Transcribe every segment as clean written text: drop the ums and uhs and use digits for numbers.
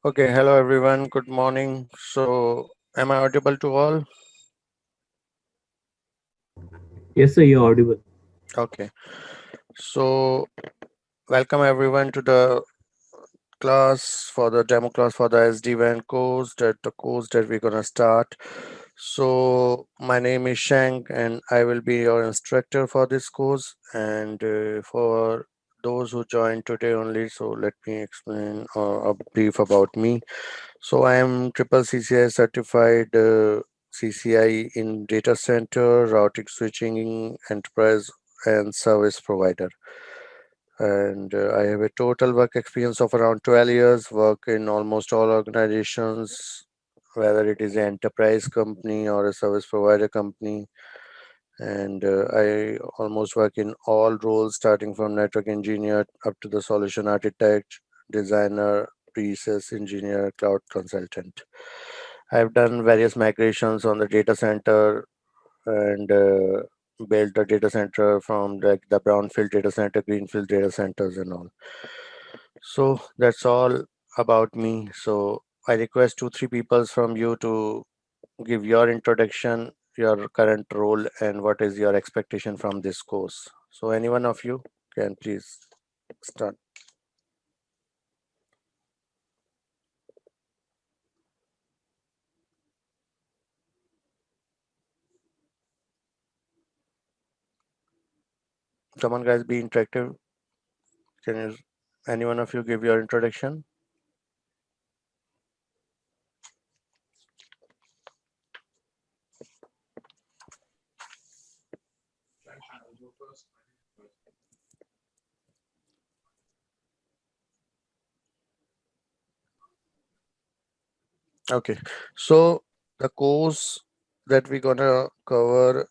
Okay, hello everyone. Good morning. So, am I audible to all? Yes, sir, you're audible. Okay. So, welcome everyone to the class for the demo class for the SD-WAN course that we're gonna start. So, my name is Shank, and I will be your instructor for this course. And for those who joined today only, so let me explain a brief about me. So I am triple CCI certified CCI in data center, routing, switching, enterprise, and service provider. And I have a total work experience of around 12 years, work in almost all organizations, whether it is an enterprise company or a service provider company. And I almost work in all roles, starting from network engineer up to the solution architect, designer, pre-sales engineer, cloud consultant. I've done various migrations on the data center and built a data center from like the brownfield data center, greenfield data centers, and all. So that's all about me. So I request two, three people from you to give your introduction, your current role, and what is your expectation from this course. So any one of you can please start. Come on, guys, be interactive. Can you, any one of you give your introduction? Okay, so the course that we're gonna cover.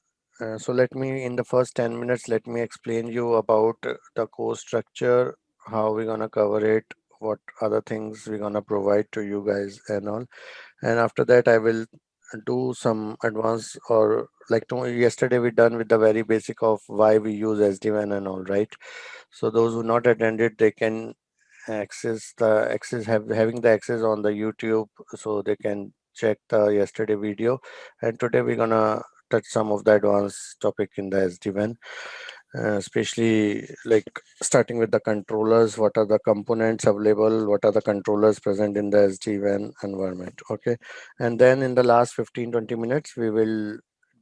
So let me, in the first 10 minutes, let me explain you about the course structure, how we're gonna cover it, what other things we're gonna provide to you guys and all. And after that, I will do some advanced or like yesterday we done with the very basic of why we use SD-WAN and all, right? So those who not attended, they can having the access on the YouTube, so they can check the yesterday video. And today we're gonna touch some of the advanced topic in the SD-WAN, especially like starting with the controllers. What are the components available? What are the controllers present in the SD-WAN environment? Okay, and then in the last 15-20 minutes, we will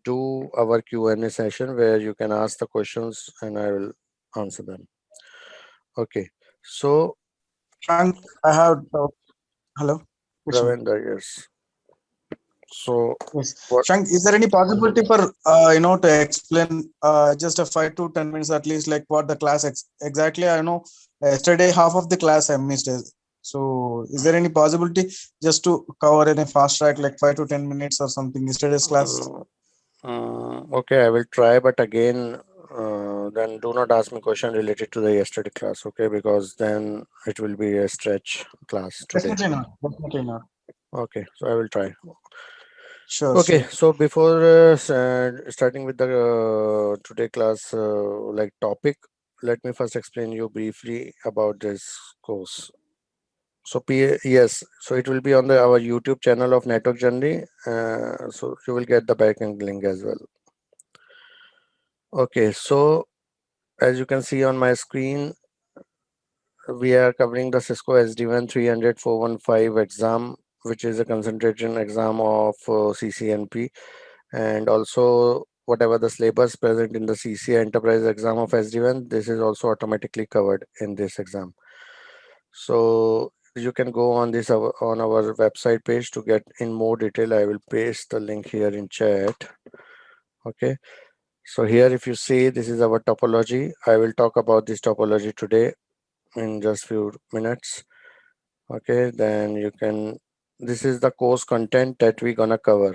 do our Q&A session where you can ask the questions and I will answer them. Okay, so Shank, I have hello. Yes, Shank. Ravindra, yes. So Yes, what? Shank, is there any possibility for to explain just a 5 to 10 minutes at least, like what the class exactly? I know yesterday half of the class I missed. So is there any possibility just to cover in a fast track, like 5 to 10 minutes or something? Yesterday's class. Okay, I will try, but again, then do not ask me question related to the yesterday class, okay? Because then it will be a stretch class today. Definitely not. Definitely not. Okay, so I will try. Sure, Okay, sure. so before starting with the today class like topic, let me first explain you briefly about this course. So yes, so it will be on our YouTube channel of Network Journey. So you will get the backlink link as well. Okay, so as you can see on my screen, we are covering the Cisco SD-WAN 300-415 exam, which is a concentration exam of CCNP, and also whatever the syllabus present in the CCI Enterprise exam of SD-WAN, this is also automatically covered in this exam. So you can go on this on our website page to get in more detail. I will paste the link here in chat. Okay. So here, if you see, this is our topology. I will talk about this topology today in just few minutes. Okay, then you can, this is the course content that we're gonna cover.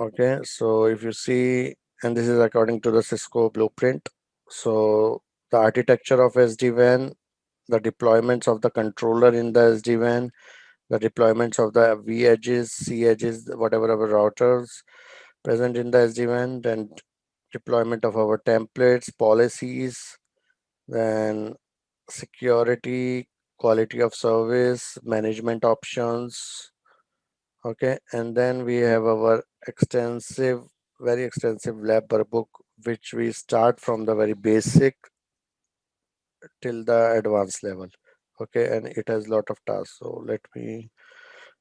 Okay, so if you see, and this is according to the Cisco blueprint. So the architecture of SD-WAN, the deployments of the controller in the SD-WAN, the deployments of the V edges, C edges, whatever our routers present in the SD-WAN, then deployment of our templates, policies, then security quality of service, management options. Okay, and then we have our very extensive lab workbook, which we start from the very basic till the advanced level. Okay, and it has lot of tasks. So let me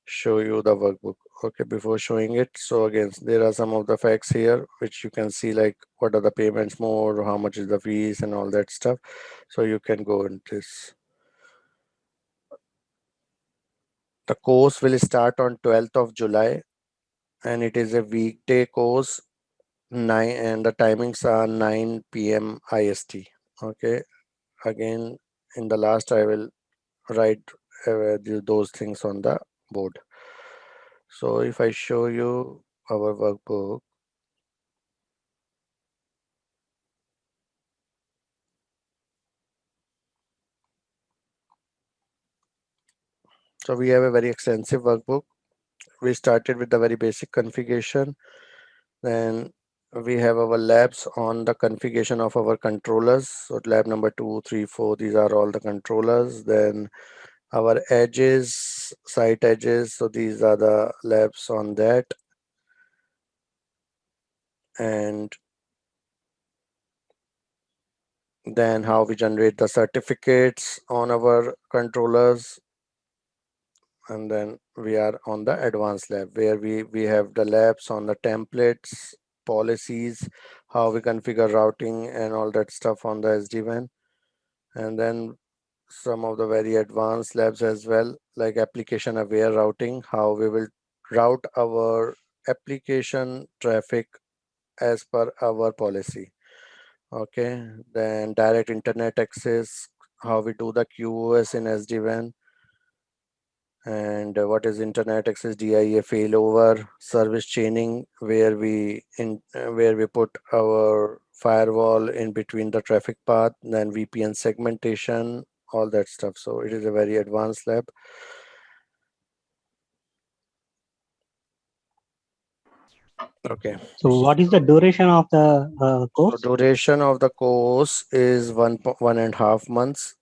show you the workbook. Okay, before showing it, so again, there are some of the facts here which you can see, like what are the payments more, how much is the fees and all that stuff. So you can go in this. The course will start on 12th of July and it is a weekday course, 9, and the timings are 9 p.m. IST. Okay, again, in the last I will write those things on the board. So if I show you our workbook, so we have a very extensive workbook. We started with the very basic configuration. Then we have our labs on the configuration of our controllers. So lab number 2, 3, 4, these are all the controllers. Then our edges, site edges. So these are the labs on that. And then how we generate the certificates on our controllers. And then we are on the advanced lab where we have the labs on the templates, policies, how we configure routing and all that stuff on the SD-WAN. And then some of the very advanced labs as well, like application aware routing, how we will route our application traffic as per our policy. Okay, then direct internet access, how we do the QoS in SD-WAN, and what is internet access DIA failover, service chaining, where we put our firewall in between the traffic path, then VPN segmentation, all that stuff. So it is a very advanced lab. Okay, So what is the duration of the so course? duration of the course is 1.5 months.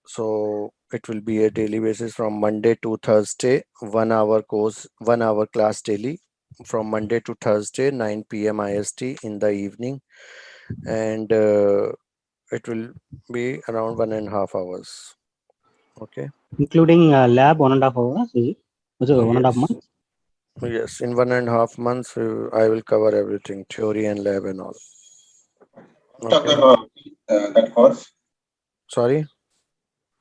So it will be a daily basis from Monday to Thursday, 1 hour course, 1 hour class daily from Monday to Thursday, 9 p.m. IST in the evening. And it will be around 1.5 hours. Okay. Including lab 1.5 hours, is it? So Oh, 1.5 yes. months? Yes, in 1.5 months, I will cover everything, theory and lab and all. Cost of Okay. that course? Sorry.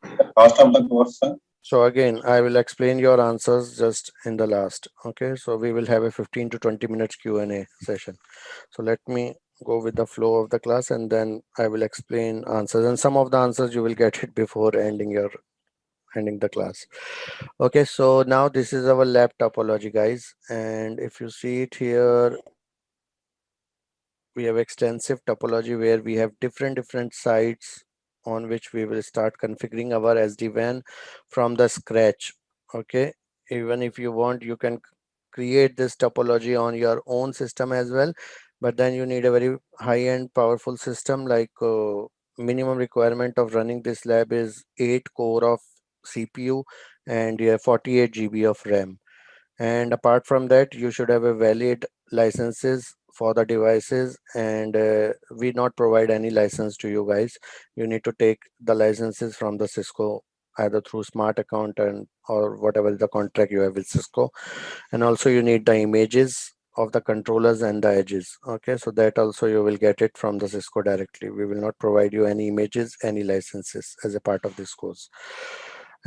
The cost of the course, sir? So again, I will explain your answers just in the last. Okay, so we will have a 15 to 20 minutes Q&A session. So let me go with the flow of the class and then I will explain answers, and some of the answers you will get it before ending the class. Okay, so now this is our lab topology, guys, and if you see it here, we have extensive topology where we have different sites on which we will start configuring our SD-WAN from the scratch. Okay, even if you want, you can create this topology on your own system as well, but then you need a very high-end powerful system. Like minimum requirement of running this lab is 8 core of CPU and 48 GB of RAM. And apart from that, you should have a valid licenses for the devices, and we not provide any license to you guys. You need to take the licenses from the Cisco, either through smart account and or whatever the contract you have with Cisco. And also you need the images of the controllers and the edges. Okay, so that also you will get it from the Cisco directly. We will not provide you any images, any licenses as a part of this course.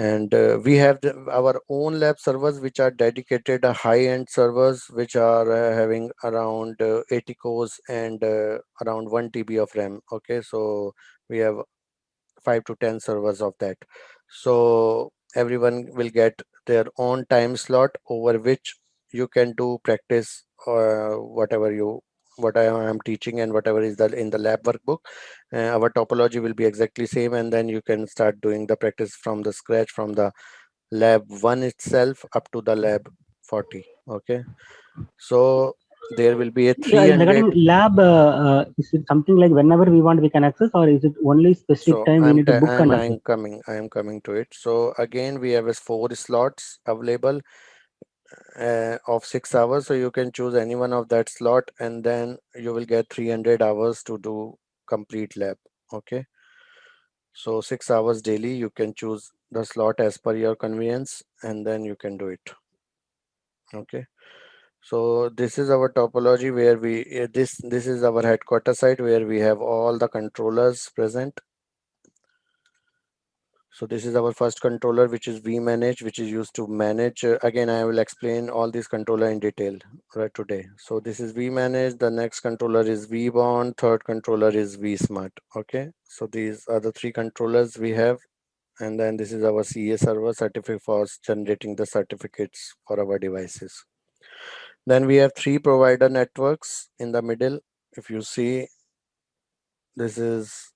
And we have our own lab servers which are dedicated high-end servers which are having around 80 cores and around 1 TB of RAM. Okay, so we have 5 to 10 servers of that. So everyone will get their own time slot over which you can do practice or what I am teaching and whatever is in the lab workbook. Our topology will be exactly same, and then you can start doing the practice from the scratch from the lab 1 itself up to the lab 40. Okay, so there will be a Yeah, 300. regarding lab, is it something like whenever we want we can access, or is it only specific So time we need to book and access? I am coming to it. So again, we have 4 slots available of 6 hours. So you can choose any one of that slot, and then you will get 300 hours to do complete lab. Okay. So 6 hours daily, you can choose the slot as per your convenience, and then you can do it. Okay. So this is our topology where this is our headquarter site where we have all the controllers present. So this is our first controller, which is vManage, which is used to manage. Again, I will explain all these controller in detail right today. So this is vManage. The next controller is vBond. Third controller is vSmart. Okay. So these are the 3 controllers we have. And then this is our CA server, certificate for generating the certificates for our devices. Then we have 3 provider networks in the middle. If you see, this is,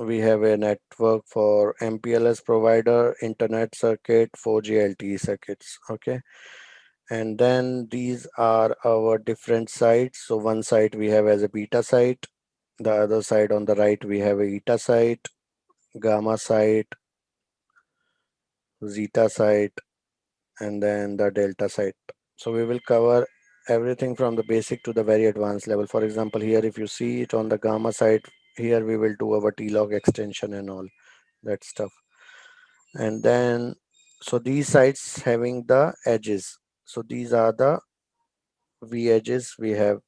we have a network for MPLS provider, internet circuit, 4G LTE circuits. Okay. And then these are our different sites. So one site we have as a beta site, the other side on the right we have a eta site, gamma site, zeta site, and then the delta site. So we will cover everything from the basic to the very advanced level. For example, here if you see it on the gamma side, here we will do our T-log extension and all that stuff. And then, so these sites having the edges. So these are the V edges we have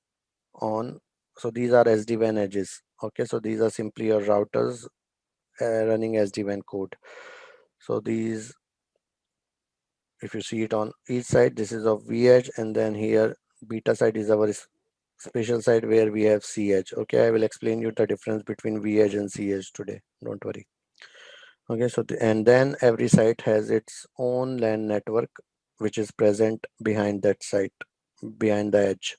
on. So these are SD-WAN edges. Okay, so these are simply your routers running SD-WAN code. So these, if you see it on each side, this is of V edge, and then here beta side is our special side where we have C edge. Okay, I will explain you the difference between V edge and C edge today. Don't worry. Okay, so and then every site has its own LAN network which is present behind that site, behind the edge.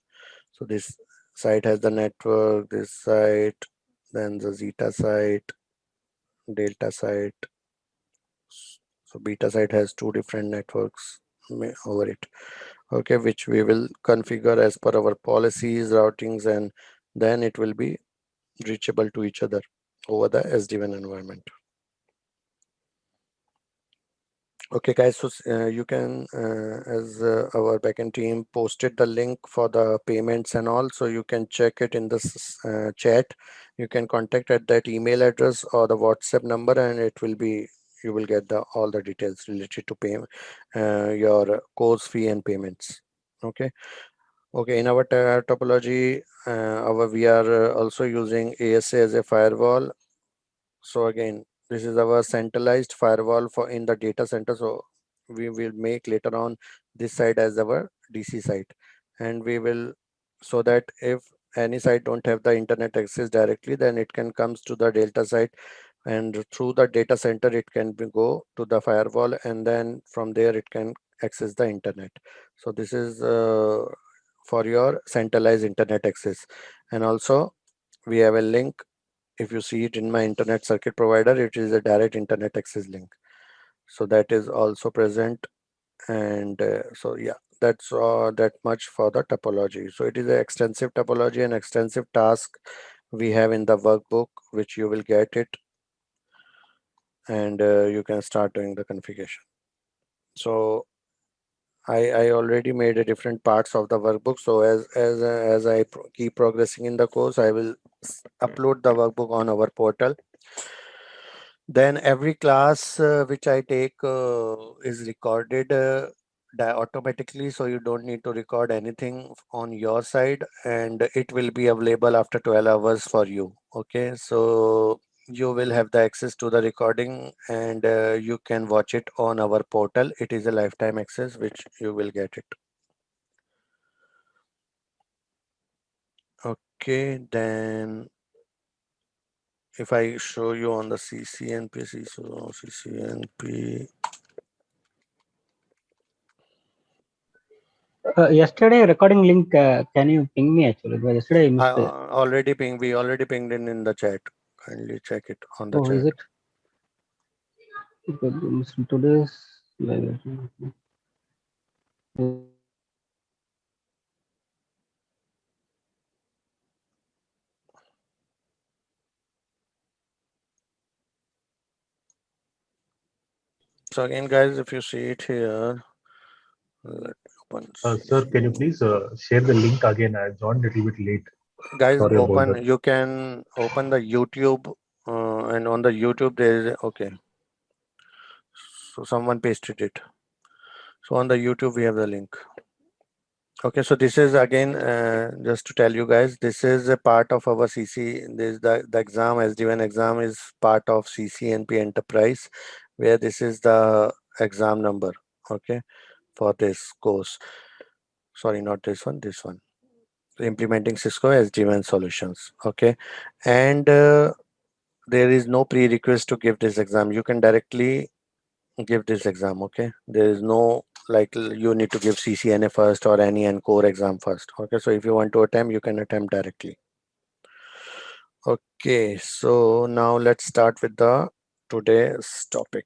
So this site has the network, this site, then the zeta site, delta site. So beta site has 2 different networks over it. Okay, which we will configure as per our policies, routings, and then it will be reachable to each other over the SD-WAN environment. Okay, guys, so you can, as our backend team posted the link for the payments and all, so you can check it in this chat. You can contact at that email address or the WhatsApp number, and it will be, you will get the all the details related to pay your course fee and payments. Okay. Okay, in our topology, we are also using ASA as a firewall. So again, this is our centralized firewall for in the data center. So we will make later on this side as our DC site, and we will, so that if any site don't have the internet access directly, then it can comes to the delta site, and through the data center it can go to the firewall, and then from there it can access the internet. So this is for your centralized internet access. And also we have a link. If you see it in my internet circuit provider, it is a direct internet access link. So that is also present. And so yeah, that's that much for the topology. So it is an extensive topology and extensive task we have in the workbook, which you will get it, and you can start doing the configuration. So I already made a different parts of the workbook. So as I keep progressing in the course, I will upload the workbook on our portal. Then every class which I take is recorded automatically, so you don't need to record anything on your side, and it will be available after 12 hours for you. Okay, so you will have the access to the recording, and you can watch it on our portal. It is a lifetime access which you will get it. Okay, then if I show you on the CCNP, so CCNP. Yesterday recording link, can you ping me actually? Because yesterday I missed it. We already pinged in the chat. Kindly check it on the Oh, chat. is it? Today's live. So again, guys, if you see it here, let me open. Sir, can you please share the link again? I joined a little bit late. Guys, Sorry about open. that. You can open the YouTube, and on the YouTube there is okay. So someone pasted it. So on the YouTube we have the link. Okay, so this is again just to tell you guys, this is a part of our CC. This the exam SD1 exam is part of CCNP Enterprise, where this is the exam number. Okay, for this course. Sorry, not this one. This one. Implementing Cisco SD1 solutions. Okay, and there is no prerequisite to give this exam. You can directly give this exam. Okay, there is no like you need to give CCNA first or any core exam first. Okay, so if you want to attempt, you can attempt directly. Okay, so now let's start with the today's topic.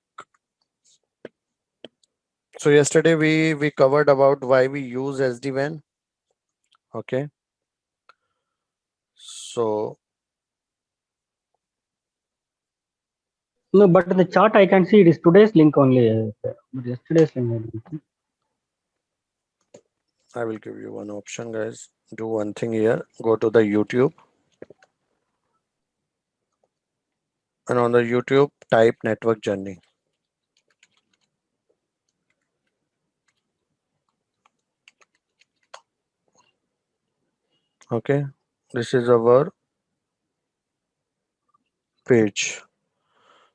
So yesterday we covered about why we use SD-WAN. Okay, so No, but in the chart I can see it is today's link only. But yesterday's link. I don't see. I will give you one option, guys. Do one thing here. Go to the YouTube, and on the YouTube type network journey. Okay, this is our page.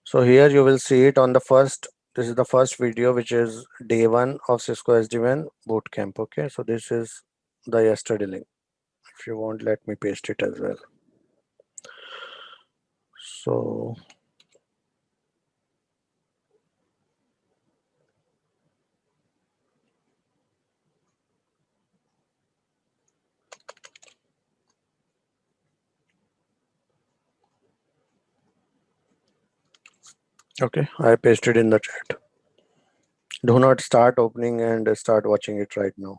So here you will see it on the first. This is the first video, which is day 1 of Cisco SD-WAN bootcamp. Okay, so this is the yesterday link. If you want, let me paste it as well. So okay, I pasted in the chat. Do not start opening and start watching it right now.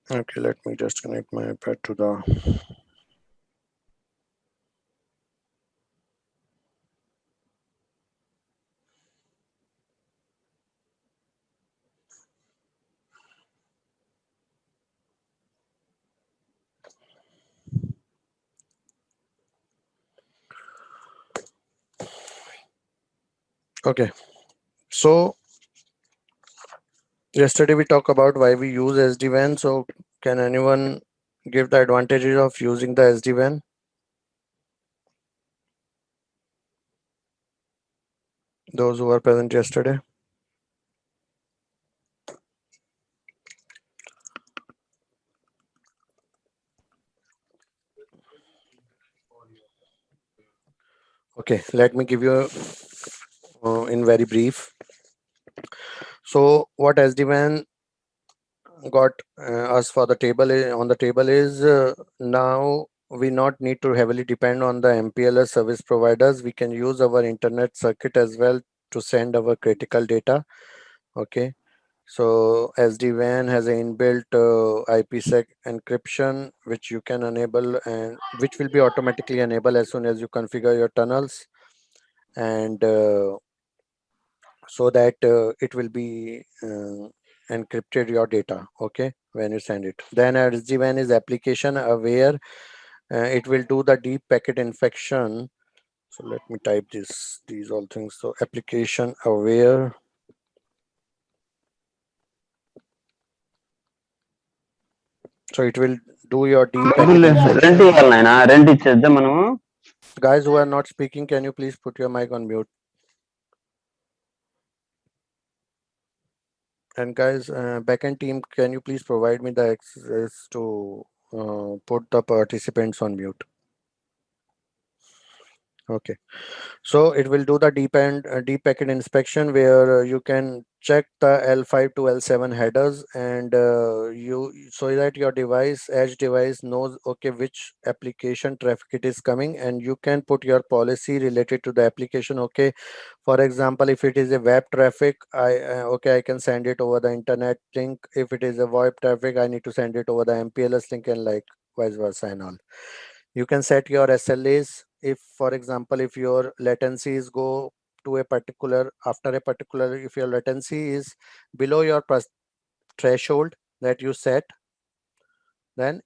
Okay, let me just connect my iPad to the. Okay, so yesterday we talked about why we use SD-WAN. So can anyone give the advantages of using the SD-WAN? Those who were present yesterday. Okay, let me give you in very brief. So what SD-WAN got us for the table on the table is now we not need to heavily depend on the MPLS service providers. We can use our internet circuit as well to send our critical data. Okay, so SD-WAN has an inbuilt IPsec encryption, which you can enable and which will be automatically enabled as soon as you configure your tunnels, and so that it will be encrypted your data. Okay, when you send it, then SD-WAN is application aware. It will do the deep packet inspection. So let me type these all things. So application aware. So it will do your deep packet inspection. Rent ఇచ్చేద్దాం మనము. Guys who are not speaking, can you please put your mic on mute? And guys, backend team, can you please provide me the access to put the participants on mute? Okay, so it will do the deep packet inspection, where you can check the L5 to L7 headers, and so that your device, edge device, knows okay which application traffic it is coming, and you can put your policy related to the application. Okay, for example, if it is a web traffic, I can send it over the internet link. If it is a VoIP traffic, I need to send it over the MPLS link, and like vice versa and all. You can set your SLAs. If, for example, if your latencies go to a particular, after a particular, if your latency is below your threshold that you set, then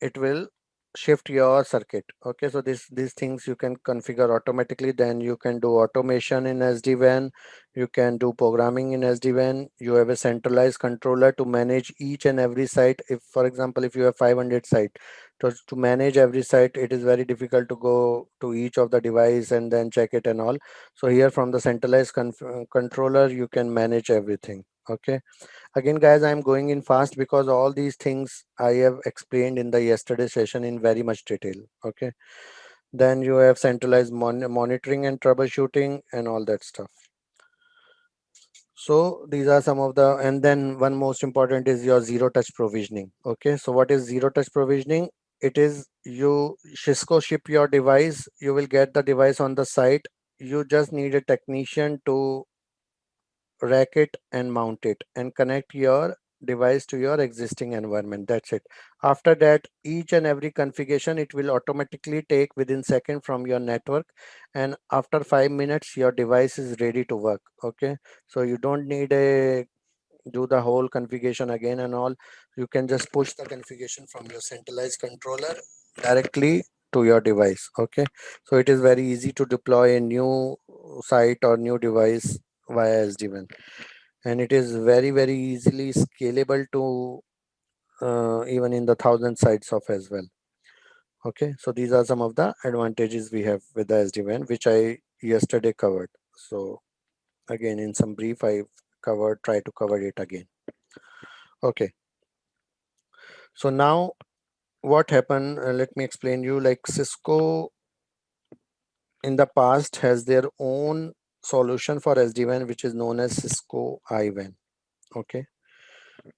it will shift your circuit. Okay, so these things you can configure automatically. Then you can do automation in SD-WAN, you can do programming in SD-WAN. You have a centralized controller to manage each and every site. If, for example, if you have 500 site, to manage every site, it is very difficult to go to each of the device and then check it and all. So here from the centralized controller, you can manage everything. Okay, again guys, I'm going in fast because all these things I have explained in the yesterday session in very much detail. Okay, then you have centralized monitoring and troubleshooting and all that stuff. So these are some of the, and then one most important is your zero touch provisioning. Okay, so what is zero touch provisioning? It is you Cisco ship your device, you will get the device on the site, you just need a technician to rack it and mount it and connect your device to your existing environment. That's it. After that, each and every configuration, it will automatically take within second from your network, and after 5 minutes your device is ready to work. Okay, so you don't need a do the whole configuration again and all. You can just push the configuration from your centralized controller directly to your device. Okay, so it is very easy to deploy a new site or new device via SD-WAN, and it is very easily scalable to even in the 1,000 sites of as well. Okay, so these are some of the advantages we have with the SD-WAN, which I yesterday covered. So again, in some brief, I try to cover it again. Okay, so now what happened, let me explain you. Like Cisco in the past has their own solution for SD-WAN, which is known as Cisco IWAN. Okay,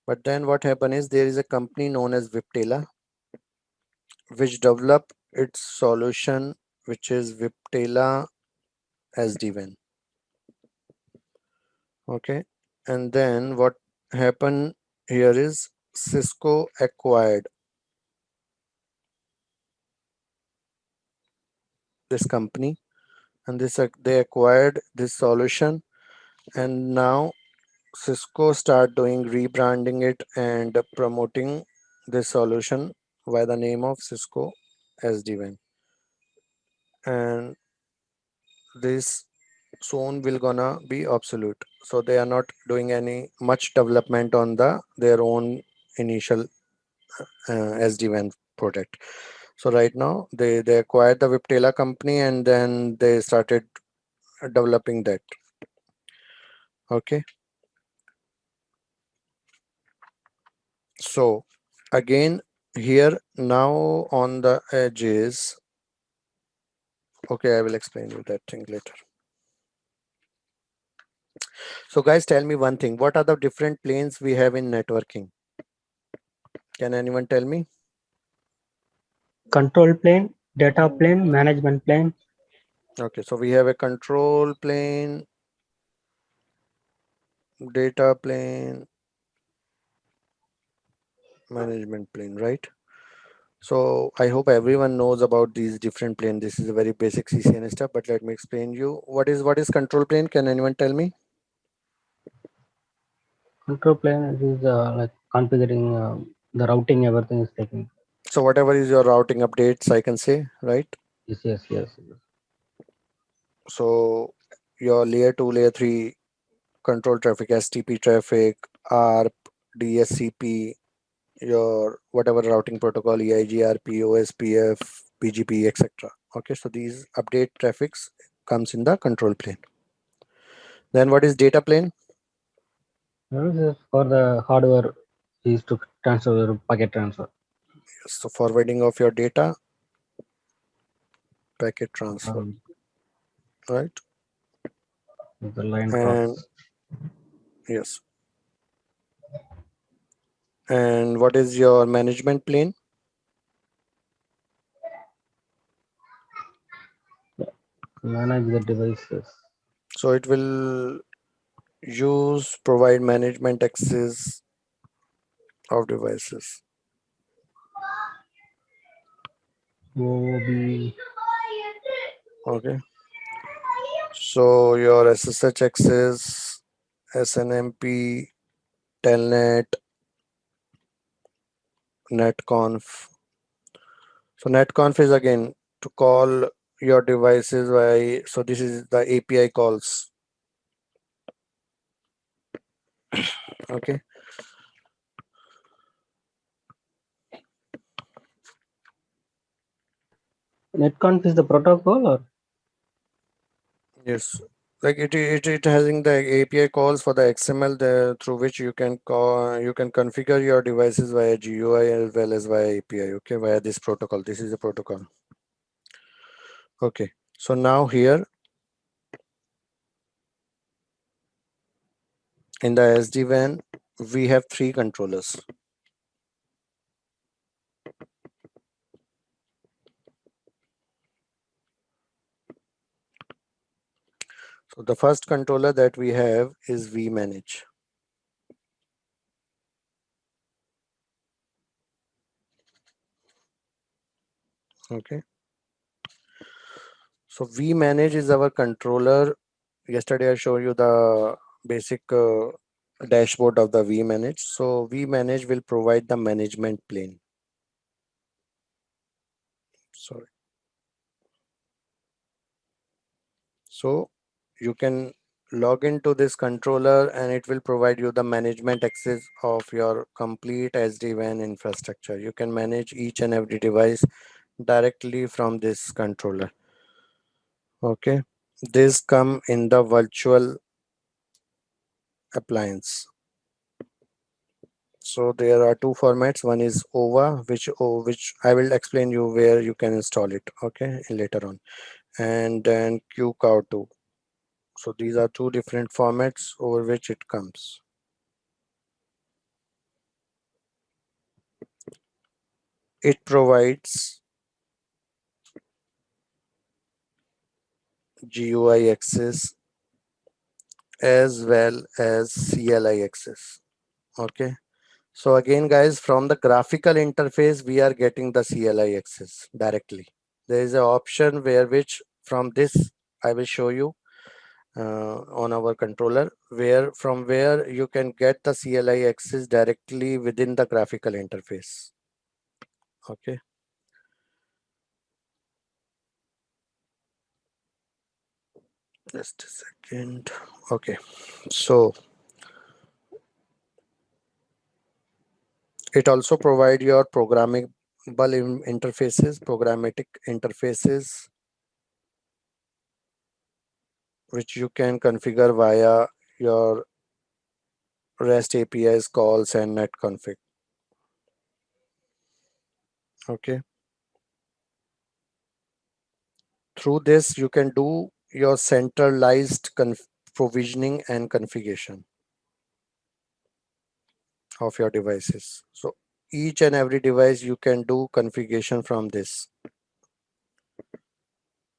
but then what happened is there is a company known as Viptela which developed its solution, which is Viptela SD-WAN. Okay, and then what happened here is Cisco acquired this company, and they acquired this solution, and now Cisco start doing rebranding it and promoting this solution by the name of Cisco SD-WAN, and this soon will gonna be obsolete. So they are not doing any much development on their own initial SD-WAN product. So right now they acquired the Viptela company and then they started developing that. Okay, so again here now on the edges, okay, I will explain you that thing later. So guys, tell me one thing, what are the different planes we have in networking? Can anyone tell me? Control plane, data plane, management plane. Okay, so we have a control plane, data plane, management plane, right? So I hope everyone knows about these different planes. This is a very basic CCNA stuff, but let me explain you what is control plane. Can anyone tell me? Control plane is like configuring the routing, everything is taking. So whatever is your routing updates, I can say, right? Yes. So your layer 2, layer 3 control traffic, STP traffic, ARP, DSCP, your whatever routing protocol, EIGRP, OSPF, BGP, etc. Okay, so these update traffics comes in the control plane. Then what is data plane? This is for the hardware is to transfer packet transfer. So forwarding of your data, packet transfer, right? The line And cross. Yes. And what is your management plane? Manage the devices. So it will provide management access of devices. OB. Okay. So your SSH access, SNMP, Telnet, netconf. So netconf is again to call your devices by, so this is the API calls. Okay. Netconf is the protocol, or Yes. Like it having the API calls for the XML through which you can configure your devices via GUI as well as via API. Okay, via this protocol. This is the protocol. Okay. So now here in the SD-WAN, we have 3 controllers. So the first controller that we have is vManage. Okay. So vManage is our controller. Yesterday I showed you the basic dashboard of the vManage. So vManage will provide the management plane. Sorry. So you can log into this controller and it will provide you the management access of your complete SD-WAN infrastructure. You can manage each and every device directly from this controller. Okay. This come in the virtual appliance. So there are 2 formats. One is OVA, which I will explain you where you can install it. Okay, later on, and then QCOW2. So these are 2 different formats over which it comes. It provides GUI access as well as CLI access. Okay. So again, guys, from the graphical interface, we are getting the CLI access directly. There is an option where which from this I will show you on our controller, from where you can get the CLI access directly within the graphical interface. Okay. Just a second. Okay. So it also provide your programmable interfaces, programmatic interfaces, which you can configure via your REST APIs calls and netconfig. Okay. Through this, you can do your centralized provisioning and configuration of your devices. So each and every device you can do configuration from this.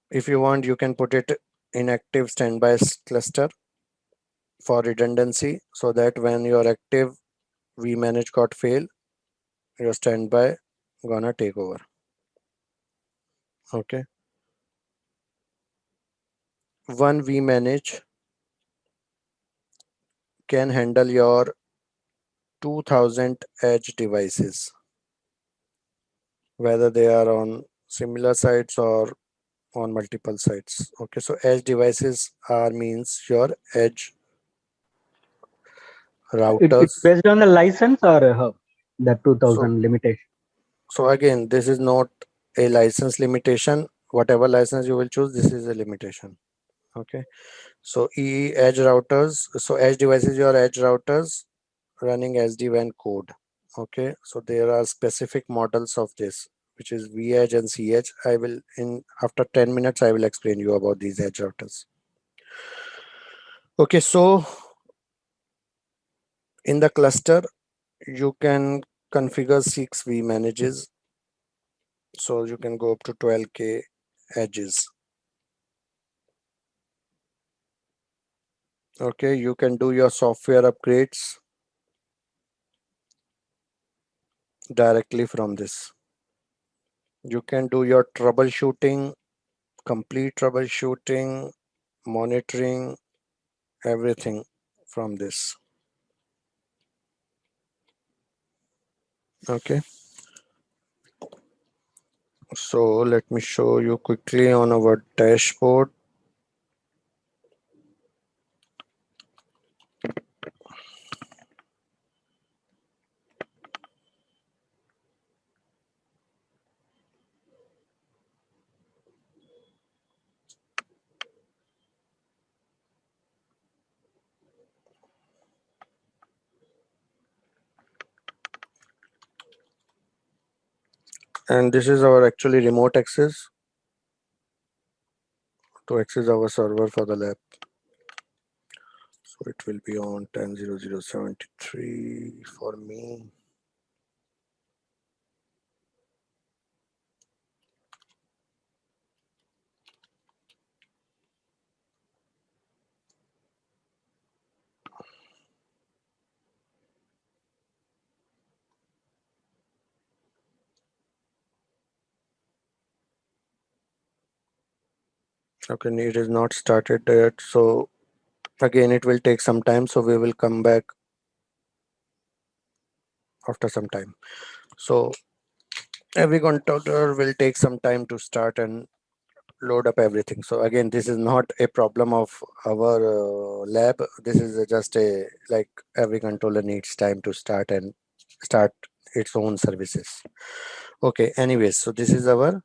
If you want, you can put it in active standby cluster for redundancy, so that when your active vManage got fail, your standby gonna take over. Okay. One vManage can handle your 2000 edge devices, whether they are on similar sites or on multiple sites. Okay, so edge devices are means your edge it's routers. based on the license, or how? The So 2000 limitation. so again, this is not a license limitation. Whatever license you will choose, this is a limitation. Okay. So edge routers. So edge devices, your edge routers running SD-WAN code. Okay. So there are specific models of this, which is vEdge and cEdge. I will after 10 minutes, I will explain you about these edge routers. Okay. So In the cluster, you can configure 6 vManages. So you can go up to 12K edges. Okay, you can do your software upgrades directly from this. You can do your troubleshooting, complete troubleshooting, monitoring, everything from this. Okay, so let me show you quickly on our dashboard. And this is our actually remote access to access our server for the lab. So it will be on 10.00.73 for me. Okay, it is not started yet. So again, it will take some time. So we will come back after some time. So every controller will take some time to start and load up everything. So again, this is not a problem of our lab. This is just a like every controller needs time to start and start its own services. Okay, anyways, so this is our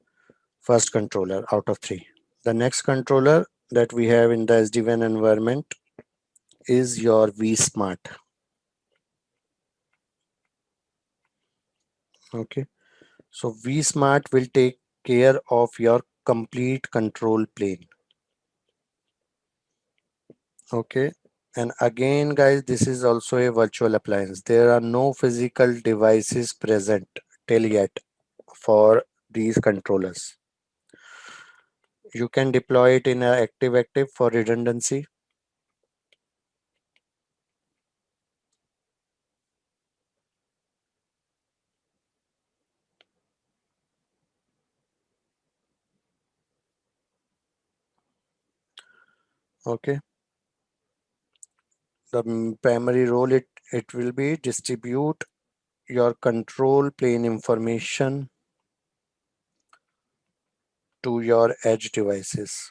first controller out of 3. The next controller that we have in the SD-WAN environment is your vSmart. Okay, so vSmart will take care of your complete control plane. Okay, and again guys, this is also a virtual appliance. There are no physical devices present till yet for these controllers. You can deploy it in a active for redundancy. Okay, the primary role it will be distribute your control plane information to your edge devices.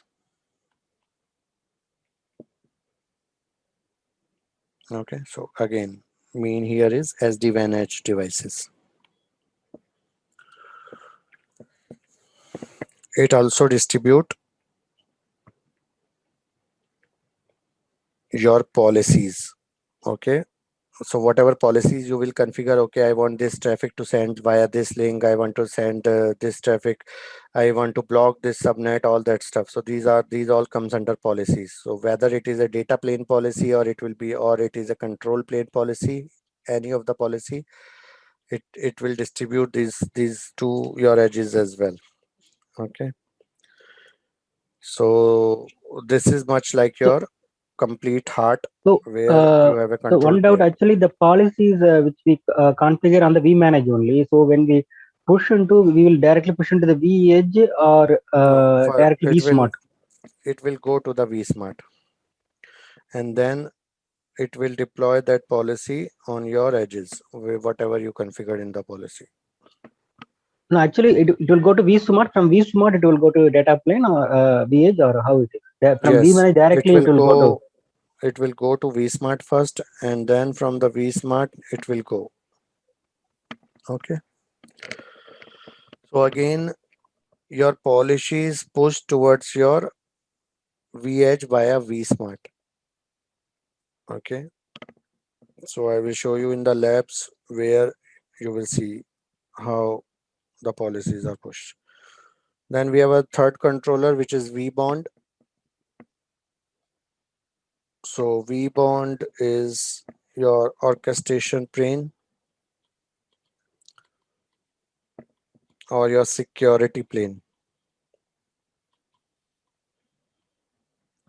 Okay, so again, mean here is SD-WAN edge devices. It also distribute your policies. Okay, so whatever policies you will configure, okay, I want this traffic to send via this link, I want to send this traffic, I want to block this subnet, all that stuff. So these all comes under policies. So whether it is a data plane policy or it is a control plane policy, any of the policy, it will distribute these to your edges as well. Okay, so this is much like your complete heart So, where you have a so control one doubt plane. actually, the policies which we configure on the vManage only. So when we we will directly push into the vEdge or No, directly vSmart. it will go to the vSmart, and then it will deploy that policy on your edges, whatever you configured in the policy. No, actually, it will go to vSmart. From vSmart, it will go to data plane or vEdge or how it is. From Yes, vManage it directly, will it will go to. to vSmart first, and then from the vSmart it will go. Okay. So again, your policy is pushed towards your vEdge via vSmart. Okay. So I will show you in the labs where you will see how the policies are pushed. Then we have a third controller, which is vBond. So vBond is your orchestration plane, or your security plane.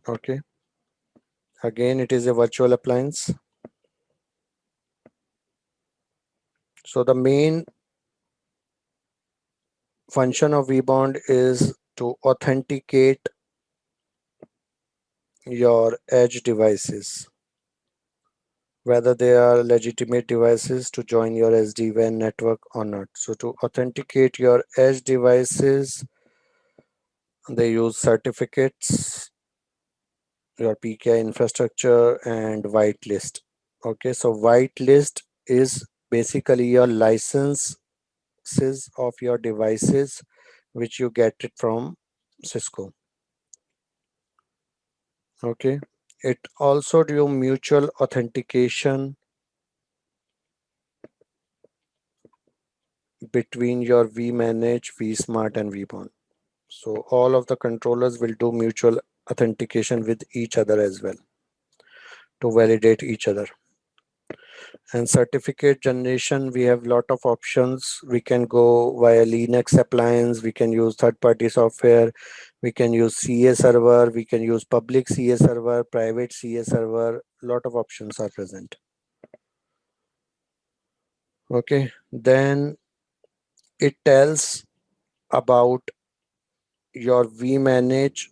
Okay. Again, it is a virtual appliance. So the main function of vBond is to authenticate your edge devices, whether they are legitimate devices to join your SD-WAN network or not. So to authenticate your edge devices, they use certificates, your PKI infrastructure, and whitelist. Okay, so whitelist is basically your licenses of your devices, which you get it from Cisco. Okay, it also do mutual authentication between your vManage, vSmart, and vBond. So all of the controllers will do mutual authentication with each other as well to validate each other. And certificate generation, we have lot of options. We can go via Linux appliance, we can use third-party software, we can use CA server, we can use public CA server, private CA server. Lot of options are present. Okay, then it tells about your vManage.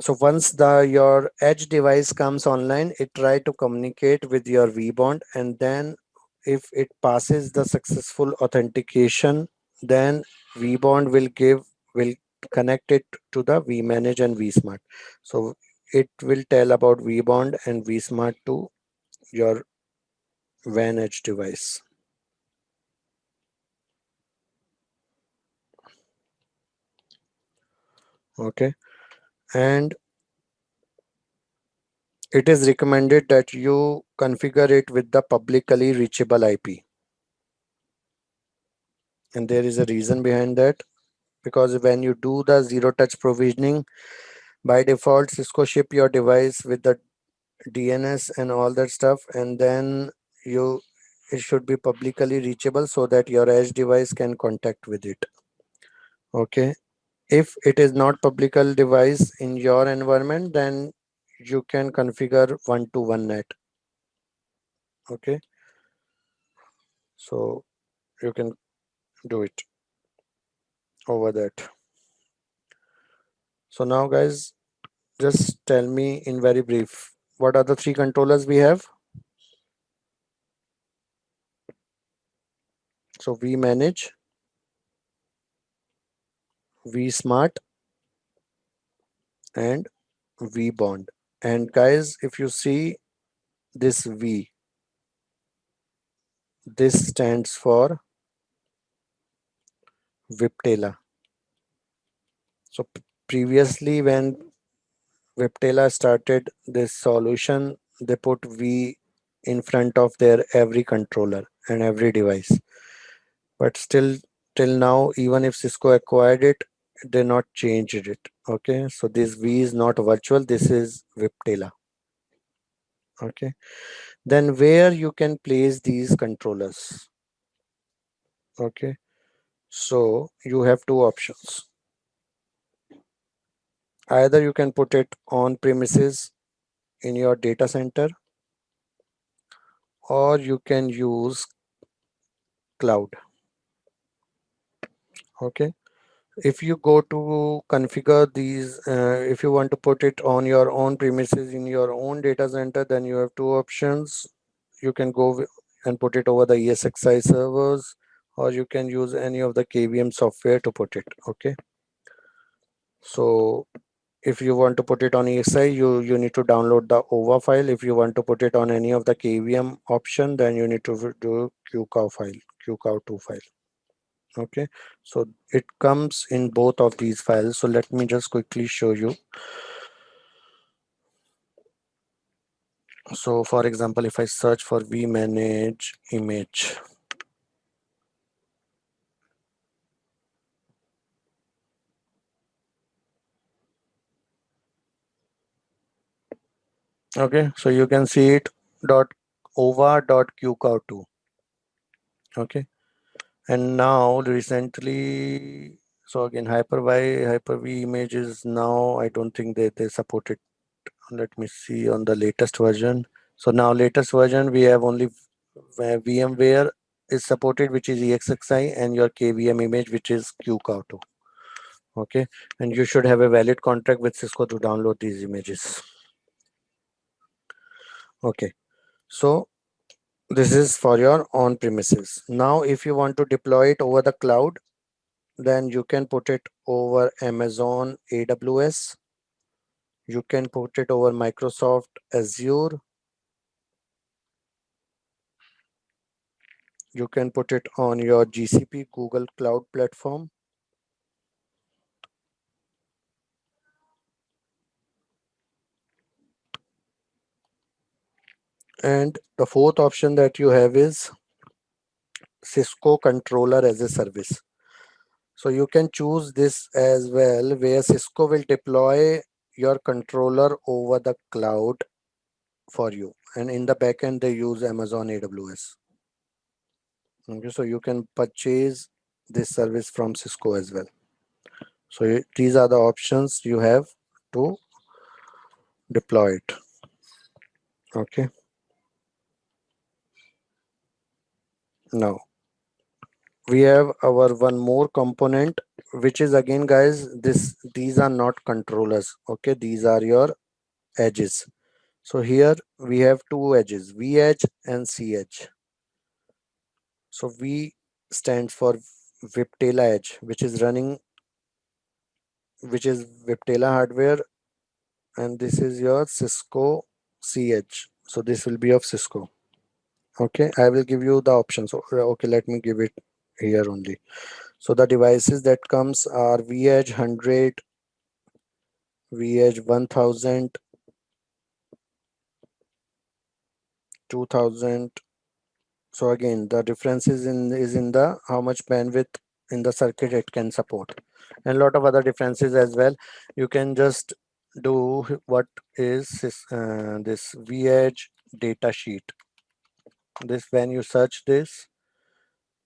So once your edge device comes online, it try to communicate with your vBond, and then if it passes the successful authentication, then vBond will connect it to the vManage and vSmart. So it will tell about vBond and vSmart to your WAN edge device. Okay, and it is recommended that you configure it with the publicly reachable IP. And there is a reason behind that, because when you do the zero touch provisioning, by default Cisco ship your device with the DNS and all that stuff, and then it should be publicly reachable so that your edge device can contact with it. Okay, if it is not public device in your environment, then you can configure one-to-one net. Okay, so you can do it over that. So now guys, just tell me in very brief, what are the three controllers we have? So vManage, vSmart, and vBond. And guys, if you see this V, this stands for Viptela. So previously when Viptela started this solution, they put V in front of their every controller and every device. But still till now, even if Cisco acquired it, they not changed it. Okay, so this V is not virtual, this is Viptela. Okay, then where you can place these controllers? Okay, so you have two options. Either you can put it on premises in your data center, or you can use cloud. Okay, if you go to configure these, if you want to put it on your own premises in your own data center, then you have two options. You can go and put it over the ESXi servers, or you can use any of the KVM software to put it. Okay, so if you want to put it on ESXi, you need to download the OVA file. If you want to put it on any of the KVM option, then you need to do QCOW file, QCOW2 file. Okay, so it comes in both of these files. So let me just quickly show you. So for example, if I search for vManage image, okay, so you can see it ova.qcow2. Okay, and now recently, so again Hyper-V images, now I don't think they support it. Let me see on the latest version. So now latest version we have only VMware is supported, which is EXXI, and your KVM image, which is QCOW2. Okay, and you should have a valid contract with Cisco to download these images. Okay, so this is for your on premises. Now if you want to deploy it over the cloud, then you can put it over Amazon AWS, you can put it over Microsoft Azure, you can put it on your GCP, Google Cloud Platform, and the fourth option that you have is Cisco Controller as a Service. So you can choose this as well, where Cisco will deploy your controller over the cloud for you, and in the backend they use Amazon AWS. Okay, so you can purchase this service from Cisco as well. So these are the options you have to deploy it. Okay, now we have our one more component, which is, again guys, these are not controllers. Okay, these are your edges. So here we have two edges, V edge and C edge. So V stands for Viptela edge, which is Viptela hardware, and this is your Cisco C edge. So this will be of Cisco. Okay, I will give you the options. Okay, let me give it here only. So the devices that comes are V edge 100, V edge 1000, 2000. So again, the difference is in the how much bandwidth in the circuit it can support, and a lot of other differences as well. You can just do what is this V edge data sheet. This, when you search this,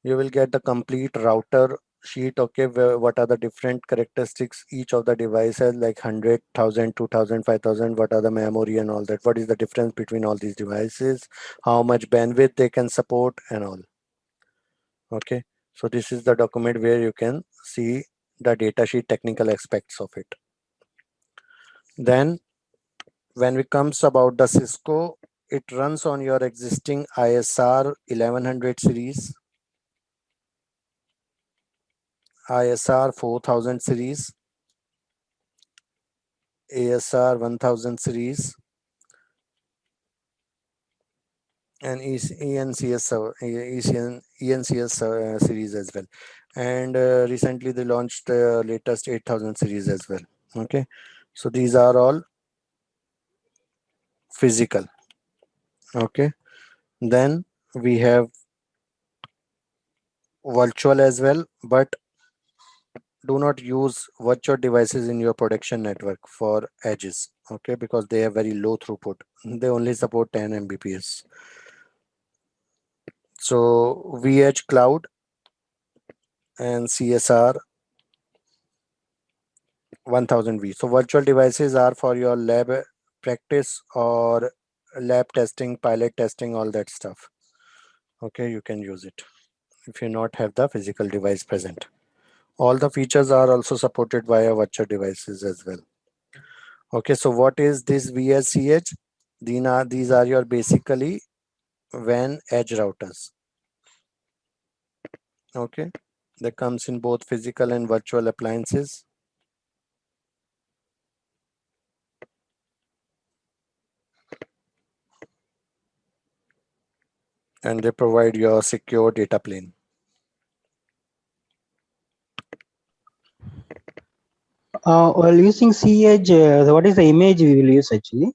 you will get the complete router sheet. Okay, where what are the different characteristics each of the device has, like 100, 1000, 2000, 5000, what are the memory and all that, what is the difference between all these devices, how much bandwidth they can support and all. Okay, so this is the document where you can see the datasheet technical aspects of it. Then when it comes about the Cisco, it runs on your existing ISR 1100 series, ISR 4000 series, ASR 1000 series, and ENCS series as well. And recently they launched latest 8000 series as well. Okay, so these are all physical. Okay, then we have virtual as well, but do not use virtual devices in your production network for edges. Okay, because they have very low throughput, they only support 10 Mbps. So VH Cloud and CSR 1000V. So virtual devices are for your lab practice or lab testing, pilot testing, all that stuff. Okay, you can use it if you not have the physical device present. All the features are also supported via virtual devices as well. Okay, so what is this VSCH? These are your basically WAN edge routers. Okay, that comes in both physical and virtual appliances. And they provide your secure data plane. While using C edge, what is the image we will use actually?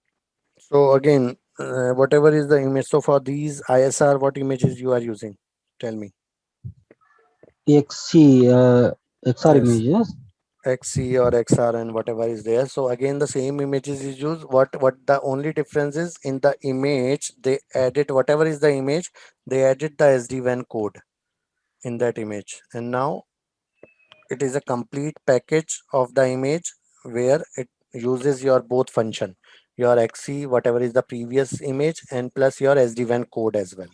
So again, whatever is the image. So for these ISR, what images you are using? Tell me. XC, XR Yes. images. XC or XRN, whatever is there. So again, the same images is used. What the only difference is in the image, they added whatever is the image, they added the SD-WAN code in that image. And now it is a complete package of the image where it uses your both function, your XC, whatever is the previous image, and plus your SD-WAN code as well.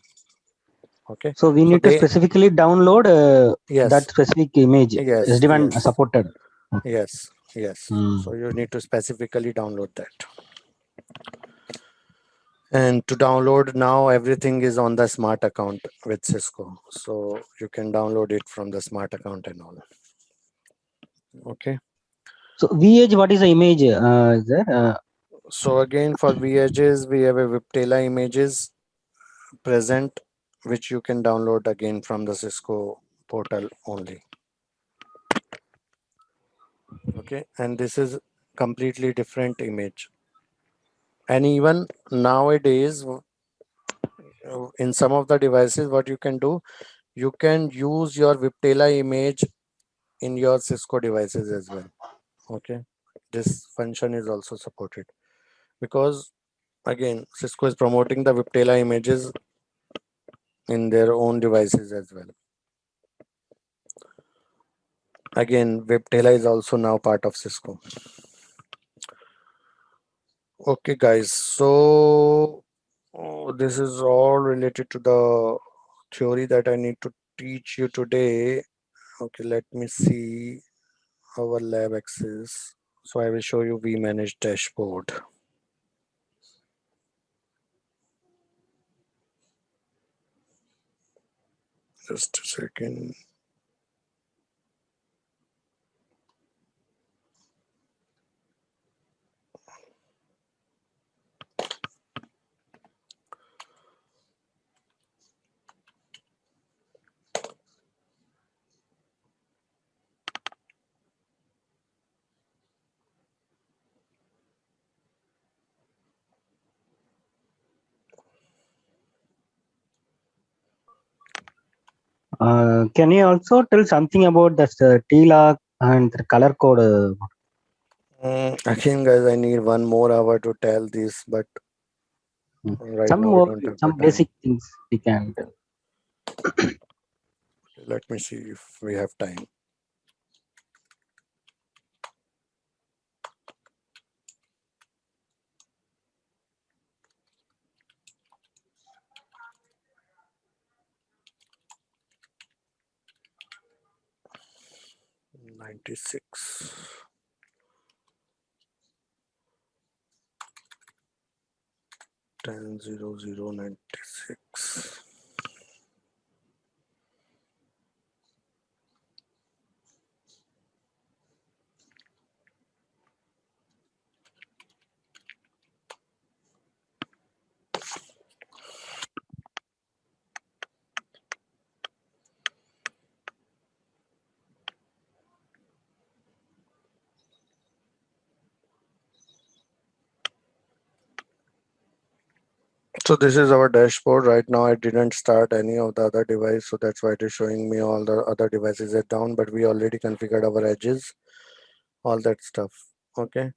Okay. So we So need to they, specifically download that yes, specific image yes, SD-WAN yes, supported. Okay. yes, yes. So you need to specifically download that. And to download now, everything is on the smart account with Cisco. So you can download it from the smart account and all. Okay. So VH, what is the image? Is there? So again, for VHs, we have a Viptela images present, which you can download again from the Cisco portal only. Okay. And this is completely different image. And even nowadays, in some of the devices, what you can do, you can use your Viptela image in your Cisco devices as well. Okay, this function is also supported because again Cisco is promoting the Viptela images in their own devices as well. Again, Viptela is also now part of Cisco. Okay guys, so this is all related to the theory that I need to teach you today. Okay, let me see our lab access. So I will show you vManage dashboard. Just a second. Can you also tell something about the TLOC and the color code? Again, guys, I need 1 more hour to tell this, but right Some now we more, don't have the some time. basic things we can tell. Let me see if we have time. '96. 10/00/96. So this is our dashboard. Right now I didn't start any of the other device, so that's why it is showing me all the other devices are down, but we already configured our edges, all that stuff. Okay.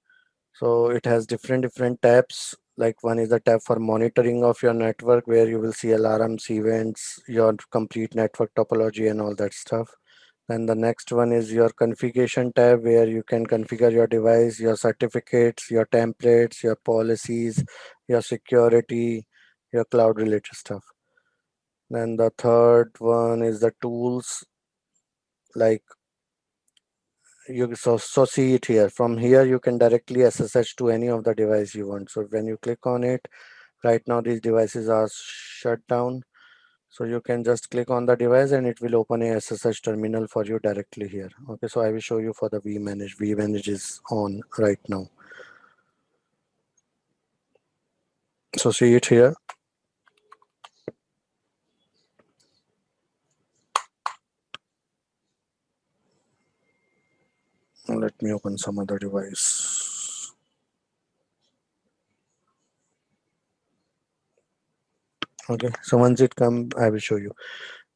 So it has different tabs. Like one is the tab for monitoring of your network, where you will see alarms, events, your complete network topology and all that stuff. Then the next one is your configuration tab, where you can configure your device, your certificates, your templates, your policies, your security, your cloud related stuff. Then the third one is the tools, like you so see it here. From here you can directly SSH to any of the device you want. So when you click on it, right now these devices are shut down. So you can just click on the device and it will open a SSH terminal for you directly here. Okay, so I will show you for the vManage. vManage is on right now. So see it here. Let me open some other device. Okay, so once it comes, I will show you.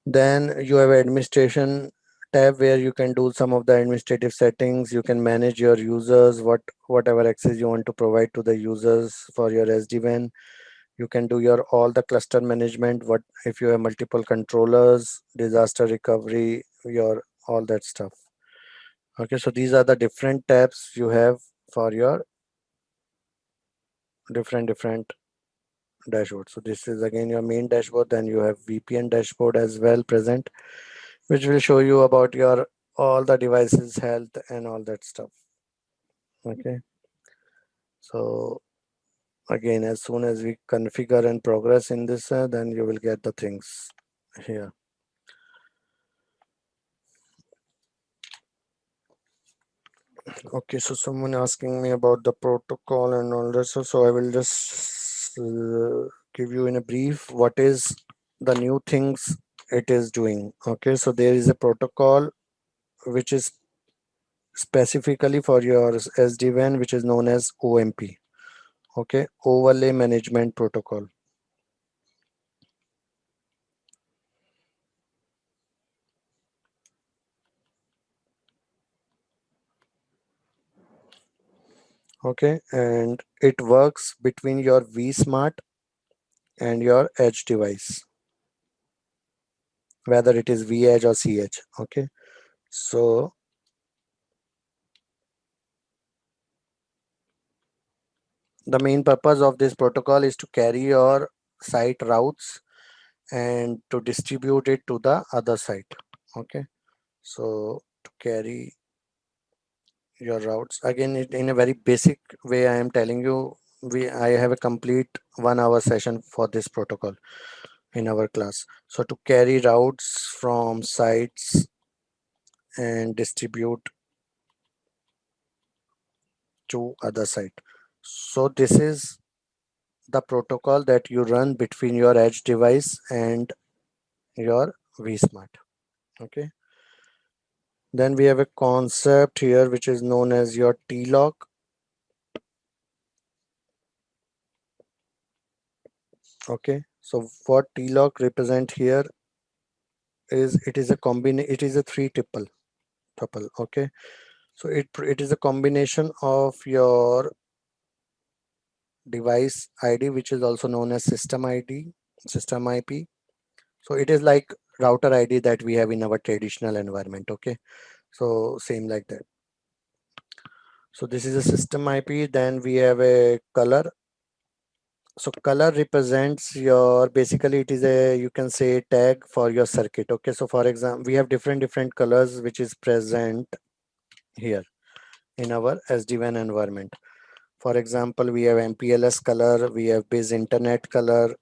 Then you have administration tab where you can do some of the administrative settings. You can manage your users, whatever access you want to provide to the users for your SD-WAN. You can do your all the cluster management, what if you have multiple controllers, disaster recovery, your all that stuff. Okay, so these are the different tabs you have for your different dashboard. So this is again your main dashboard. Then you have VPN dashboard as well present, which will show you about your all the devices health and all that stuff. Okay, so again, as soon as we configure and progress in this, then you will get the things here. Okay, so someone asking me about the protocol and all that, so I will just give you in a brief what is the new things it is doing. Okay, so there is a protocol which is specifically for your SD-WAN, which is known as OMP. Okay, overlay management protocol. Okay, and it works between your vSmart and your edge device, whether it is vEdge or cEdge. Okay, so the main purpose of this protocol is to carry your site routes and to distribute it to the other site. Okay, so to carry your routes again in a very basic way, I am telling you, I have a complete 1 hour session for this protocol in our class. So to carry routes from sites and distribute to other site. So this is the protocol that you run between your edge device and your vSmart. Okay, then we have a concept here which is known as your TLOC. Okay, so what TLOC represent here is it is a combination, it is a three tuple. Okay, so it is a combination of your device ID, which is also known as system ID, system IP. So it is like router ID that we have in our traditional environment. Okay, so same like that. So this is a system IP. Then we have a color. So color represents your, basically it is a, you can say, tag for your circuit. Okay, so for example, we have different colors which is present here in our SD-WAN environment. For example, we have MPLS color, we have biz internet color.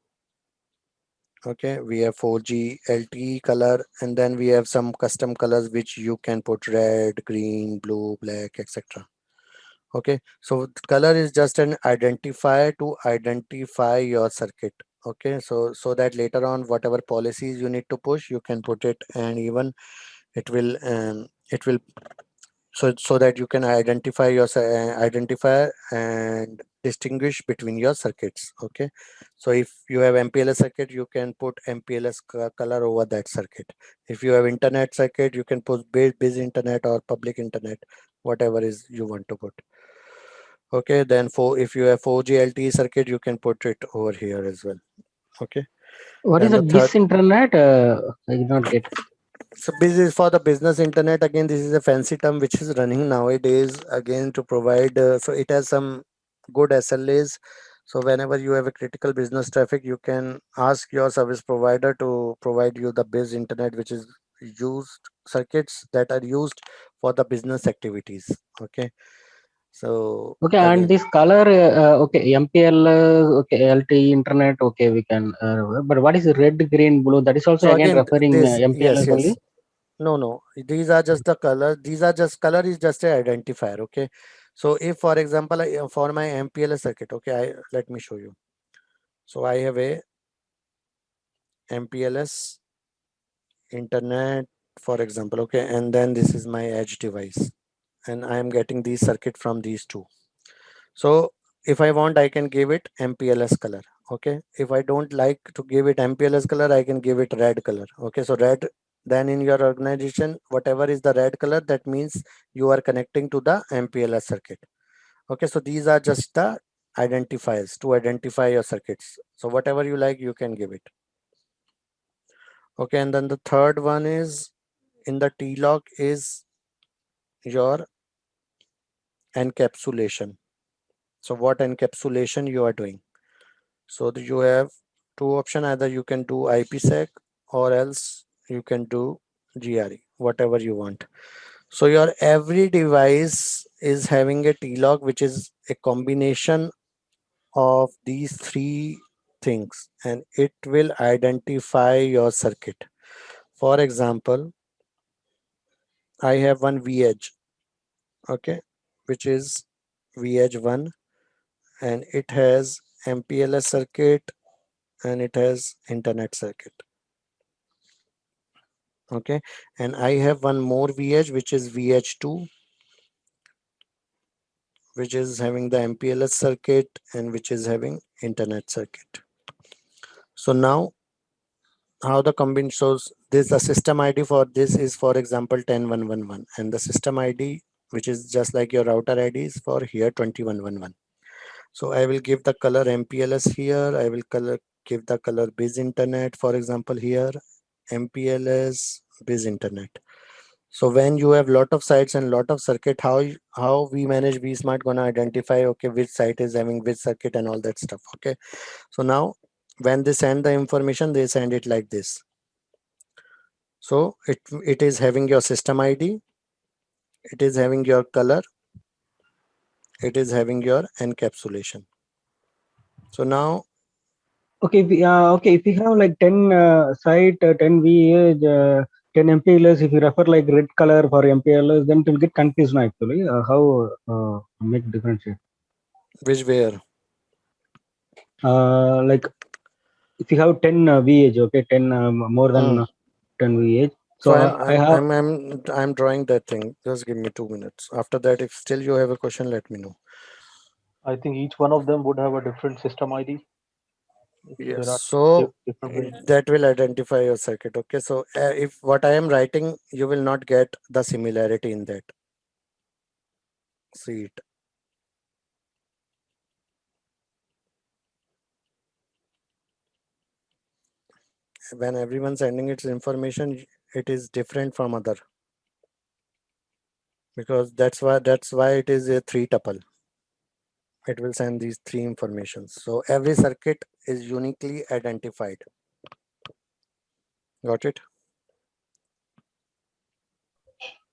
Okay, we have 4G LTE color, and then we have some custom colors which you can put red, green, blue, black, etc. Okay, so color is just an identifier to identify your circuit. Okay, so that later on whatever policies you need to push, you can put it, and even it will so that you can identify your identify and distinguish between your circuits. Okay, so if you have MPLS circuit, you can put MPLS color over that circuit. If you have internet circuit, you can put biz internet or public internet, whatever is you want to put. Okay, then if you have 4G LTE circuit, you can put it over here as well. Okay, What is and the the third, BIS internet? I did not get. so business for the business internet, again this is a fancy term which is running nowadays again to provide so it has some good SLAs. So whenever you have a critical business traffic, you can ask your service provider to provide you the biz internet, which is used circuits that are used for the business activities. Okay, so Okay, and again, this color, okay, MPL, okay, LTE internet, okay, we can. But what is red, green, blue? That is also so again again referring this, yes, MPLS yes. only. No, these are just the color. These are just, color is just a identifier. Okay, so if for example for my MPLS circuit, okay, let me show you. So I have a MPLS internet, for example. Okay, and then this is my edge device, and I am getting these circuit from these two. So if I want, I can give it MPLS color. Okay, if I don't like to give it MPLS color, I can give it red color. Okay, so red Then in your organization, whatever is the red color, that means you are connecting to the MPLS circuit. Okay, so these are just the identifiers to identify your circuits. So whatever you like, you can give it. Okay, and then the third one is in the T-lock is your encapsulation. So what encapsulation you are doing? So you have two options, either you can do IPsec or else you can do GRE, whatever you want. So your every device is having a T-lock, which is a combination of these three things, and it will identify your circuit. For example, I have one VH, okay, which is VH1, and it has MPLS circuit and it has internet circuit. Okay, and I have one more VH, which is VH2, which is having the MPLS circuit and which is having internet circuit. So now how the combination shows this, the system ID for this is, for example, 10111, and the system ID, which is just like your router ID, is for here 2111. So I will give the color MPLS here. I will give the color biz internet, for example, here MPLS biz internet. So when you have lot of sites and lot of circuit, how we manage vSmart gonna identify, okay, which site is having which circuit and all that stuff. Okay, so now when they send the information, they send it like this. So it is having your system ID, it is having your color, it is having your encapsulation. So now Okay, okay, if you have like 10 site, 10 VH, 10 MPLS, if you refer like red color for MPLS, then it will get confused now actually. How make differentiate? which where? Like if you have 10 VH, okay, 10 more than 10 VH. So So I'm drawing that thing. Just give me 2 minutes. After that, if still you have a question, let me know. I think each one of them would have a different system ID. Yes. There are So different ways. that will identify your circuit. Okay. So if what I am writing, you will not get the similarity in that. See it. When everyone's sending its information, it is different from other, because that's why it is a three tuple. It will send these three informations. So every circuit is uniquely identified. Got it?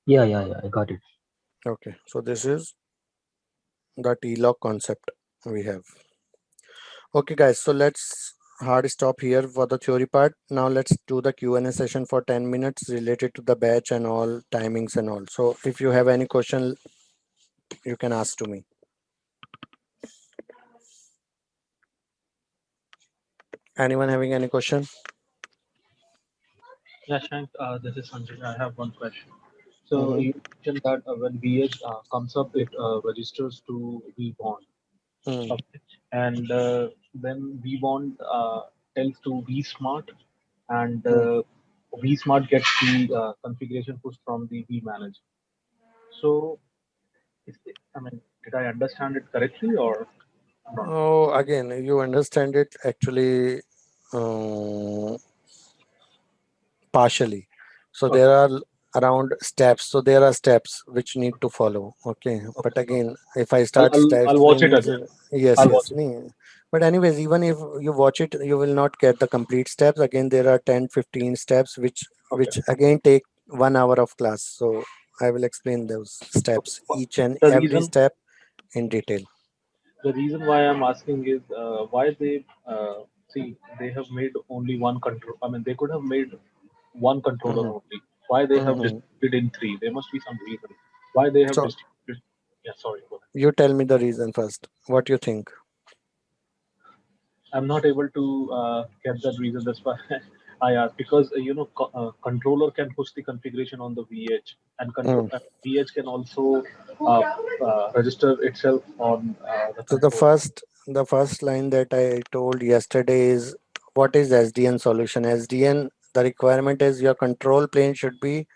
yeah, I got it. Okay. So this is the T-lock concept we have. Okay, guys. So let's hard stop here for the theory part. Now let's do the Q&A session for 10 minutes related to the batch and all timings and all. So if you have any question, you can ask to me. Anyone having any question? Yeah, Shank, this is Sanjay. I have one question. So you mentioned that when VH comes up, it registers to VBond. Mm. Okay. And when VBond tells to vSmart, and vSmart gets the configuration pushed from the vManage. So, I mean, did I understand it correctly or not? Oh, again, you understand it actually partially. So Okay. there are around steps. So there are steps which need to follow. Okay. But again, if I start I'll watch it explaining, again. yes, I'll yes. watch it. But anyways, even if you watch it, you will not get the complete steps. Again, there are 10, 15 steps which Okay. again take 1 hour of class. So I will explain those steps, Okay. each and The every reason step in detail. the reason why I'm asking is why they see they have made only one control. I mean, they could have made one controller Mhm. only. Why they have Mhm. distributed in three? There must be some reason. Why they have So distributed? Yeah, sorry. Go ahead. you tell me the reason first. What you think? I'm not able to get that reason. That's why I asked because controller can push the configuration on the VH and control Mm. VH can also uh, register itself on the So controller. the first line that I told yesterday is what is SDN solution? SDN The requirement is your control plane should be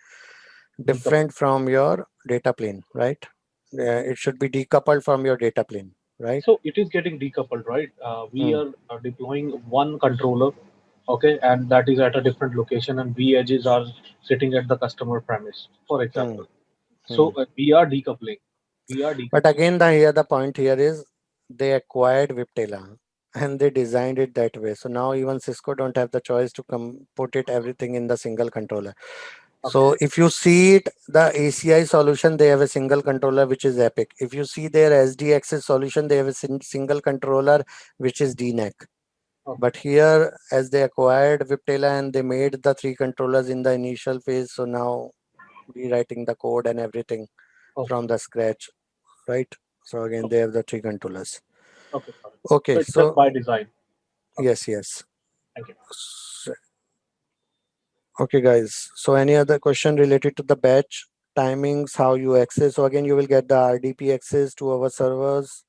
different from your data plane, right? It should be decoupled from your data plane, right? So it is getting decoupled, right? We Hmm. are deploying one controller, okay, and that is at a different location, and V edges are sitting at the customer premise, for example. So we are decoupling. But again, the point here is they acquired Viptela and they designed it that way. So now even Cisco don't have the choice to come put it everything in the single controller. So if you see it, the ACI solution, they have a single controller, which is Epic. If you see their SDXS solution, they have a single controller, which is DNAC. Okay. But here, as they acquired Viptela and they made the 3 controllers in the initial phase, so now rewriting the code and everything from the scratch, right? So again, they have the 3 controllers. Okay. Okay, It's just by design. yes. Thank you. Okay, guys. So any other question related to the batch timings, how you access? So again, you will get the RDP access to our servers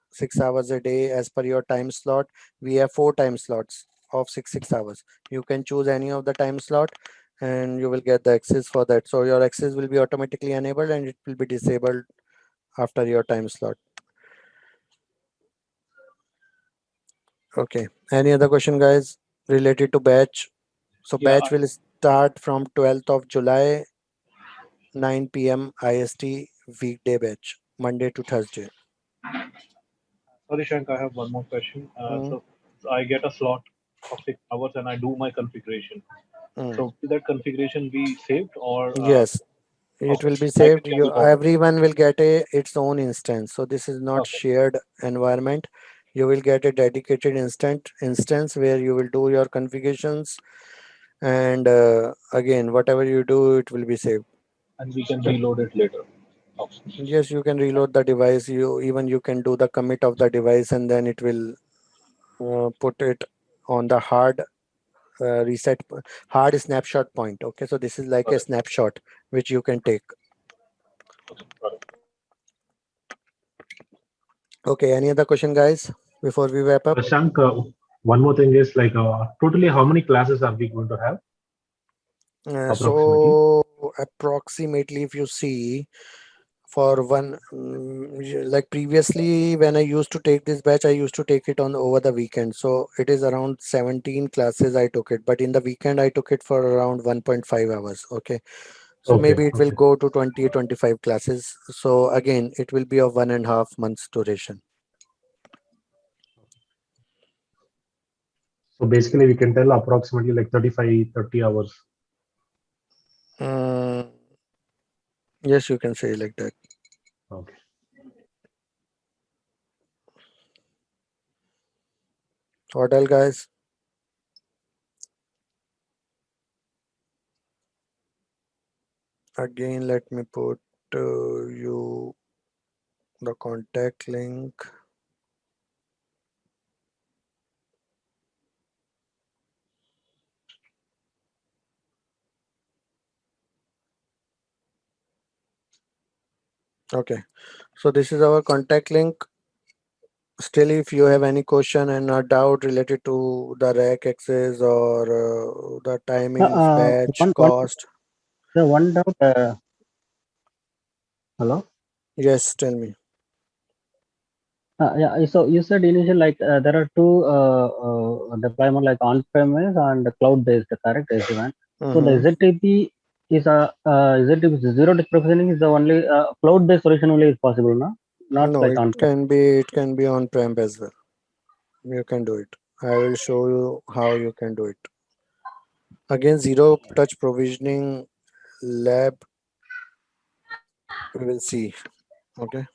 6 hours a day as per your time slot. We have 4 time slots of 6 hours. You can choose any of the time slot and you will get the access for that. So your access will be automatically enabled and it will be disabled after your time slot. Okay. Any other question, guys, related to batch? So Yeah, batch will start from 12th of July, 9 p.m. IST, weekday batch, Monday to Thursday. Sorry, Shank, I have one more question. Mm. So I get a slot of 6 hours and I do my configuration. Mm. So will that configuration be saved or? Yes, it will be I saved. can carry You forward. everyone will get its own instance. So this is not Okay. shared environment. You will get a dedicated instance where you will do your configurations, and again, whatever you do, it will be saved. And we can reload it later. Okay. Yes, you can reload the device. You can do the commit of the device, and then it will put it on the hard hard snapshot point. Okay, so this is like a snapshot which you can take. Got it. Okay, any other question, guys, before we wrap up? Shank, one more thing is like totally how many classes are we going to have? Approximately. So approximately, if you see, for one, like previously when I used to take this batch, I used to take it on over the weekend. So it is around 17 classes I took it, but in the weekend I took it for around 1.5 hours. Okay. So Okay, maybe it will go to 20, 25 classes. So again, it will be of 1.5 months duration. So basically we can tell approximately like 35, 30 hours. Yes, you can say like that. Okay. What else, guys? Again, let me put you the contact link. Okay, so this is our contact link. Still, if you have any question and a doubt related to the rack access or the timings, batch, cost. One doubt. Hello. Yes, tell me. Yeah. So you said initially like there are two deployment like on-premise and cloud-based, correct? SD-WAN. So the ZTP is ZTP zero disk provisioning is the only cloud-based solution only is possible, no? Not No, like it on-prem. can be on-prem as well. You can do it. I will show you how you can do it. Again, zero touch provisioning lab. We will see. Okay.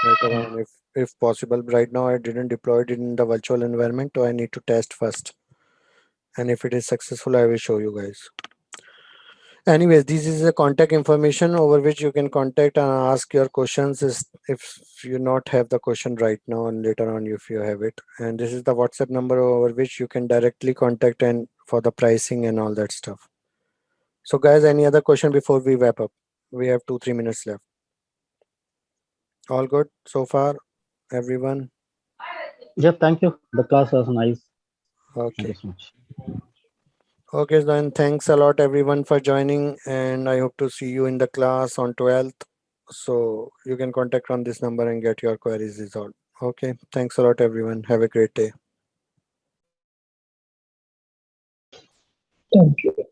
Later on, if possible. Right now, I didn't deploy it in the virtual environment, so I need to test first. And if it is successful, I will show you guys. Anyways, this is the contact information over which you can contact and ask your questions if you not have the question right now and later on if you have it. And this is the WhatsApp number over which you can directly contact and for the pricing and all that stuff. So guys, any other question before we wrap up? We have 2-3 minutes left. All good so far, everyone? Yeah. Thank you. The class was nice. Thank Okay. you so much. Okay, then thanks a lot everyone for joining, and I hope to see you in the class on 12th. So you can contact on this number and get your queries resolved. Okay, thanks a lot everyone. Have a great day. Thank you.